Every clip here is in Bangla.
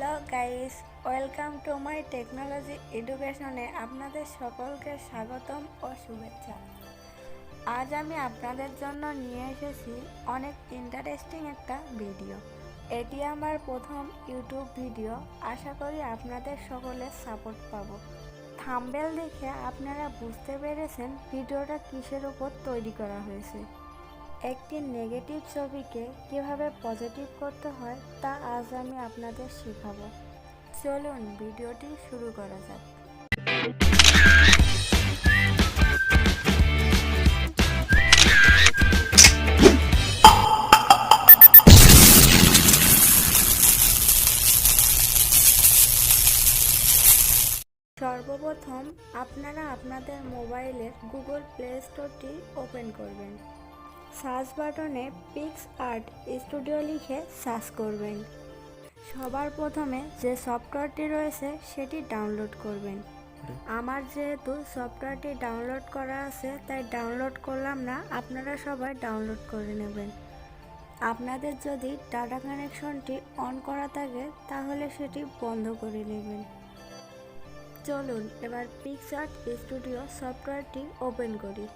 Hello guys, welcome to my technology এডুকেশনে আপনাদের সকলকে স্বাগতম ও শুভেচ্ছা। আজ আমি আপনাদের জন্য নিয়ে এসেছি অনেক ইন্টারেস্টিং একটা ভিডিও। এটি আমার প্রথম ইউটিউব ভিডিও। আশা করি আপনাদের সকলের সাপোর্ট পাবো। থাম্বনেল দেখে আপনারা বুঝতে পেরেছেন ভিডিওটা কিসের উপর তৈরি করা হয়েছে। একটি নেগেটিভ ছবিকে কিভাবে পজিটিভ করতে হয় তা আজ আমি আপনাদের শেখাবো। চলুন ভিডিওটি শুরু করা যাক। সর্বপ্রথম আপনারা আপনাদের মোবাইলের গুগল প্লে স্টোরটি ওপেন করবেন। সার্চ বাটনে পিক্স আর্ট স্টুডিও লিখে সার্চ করবেন। সবার প্রথমে যে সফটওয়্যারটি রয়েছে সেটি ডাউনলোড করবেন। আমার যেহেতু সফটওয়্যারটি ডাউনলোড করা আছে তাই ডাউনলোড করলাম না, আপনারা সবাই ডাউনলোড করে নেবেন। আপনাদের যদি ডাটা কানেকশনটি অন করা থাকে তাহলে সেটি বন্ধ করে নেবেন। চলুন এবার পিক্স আর্ট স্টুডিও সফটওয়্যারটি ওপেন করি।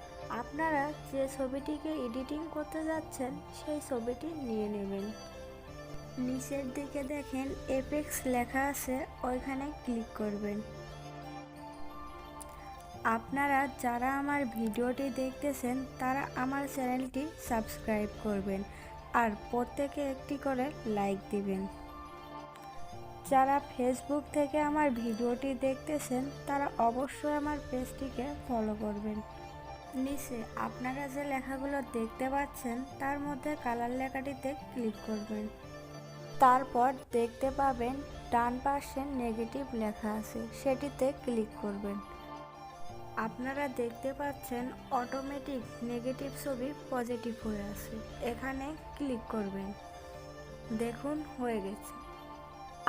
আপনারা যে ছবিটিকে এডিটিং করতে যাচ্ছেন সেই ছবিটি নিয়ে নেবেন। নিচের দিকে দেখেন এফেক্টস লেখা আছে, ওইখানে ক্লিক করবেন। আপনারা যারা আমার ভিডিওটি দেখতেছেন তারা আমার চ্যানেলটি সাবস্ক্রাইব করবেন আর প্রত্যেকে একটি করে লাইক দিবেন। যারা ফেসবুক থেকে আমার ভিডিওটি দেখতেছেন তারা অবশ্যই আমার পেজটিকে ফলো করবেন। নিচে আপনারা যে লেখাগুলো দেখতে পাচ্ছেন তার মধ্যে কালার লেখাটিতে ক্লিক করবেন। তারপর দেখতে পাবেন ডান পাশে নেগেটিভ লেখা আছে, সেটিতে ক্লিক করবেন। আপনারা দেখতে পাচ্ছেন অটোমেটিক নেগেটিভ ছবি পজিটিভ হয়ে আছে, এখানে ক্লিক করবেন। দেখুন হয়ে গেছে।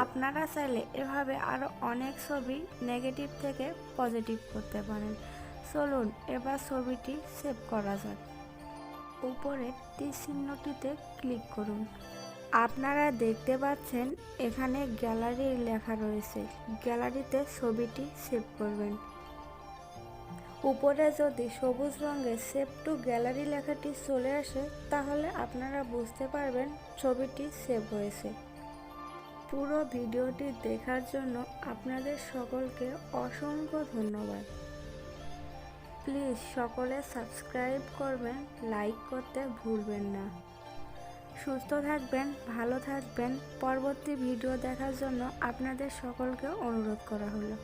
আপনারা চাইলে এভাবে আরও অনেক ছবি নেগেটিভ থেকে পজিটিভ করতে পারেন। চলুন এবার ছবিটি সেভ করা যাক। উপরে তীর চিহ্নটিতে ক্লিক করুন। আপনারা দেখতে পাচ্ছেন এখানে গ্যালারি লেখা রয়েছে, গ্যালারিতে ছবিটি সেভ করবেন। উপরে যদি সবুজ রঙের সেভ টু গ্যালারি লেখাটি চলে আসে তাহলে আপনারা বুঝতে পারবেন ছবিটি সেভ হয়েছে। পুরো ভিডিওটি দেখার জন্য আপনাদের সকলকে অসংখ্য ধন্যবাদ। প্লিজ সকলে সাবস্ক্রাইব করবেন, লাইক করতে ভুলবেন না। সুস্থ থাকবেন, ভালো থাকবেন। পরবর্তী ভিডিও দেখার জন্য আপনাদের সকলকে অনুরোধ করা হলো।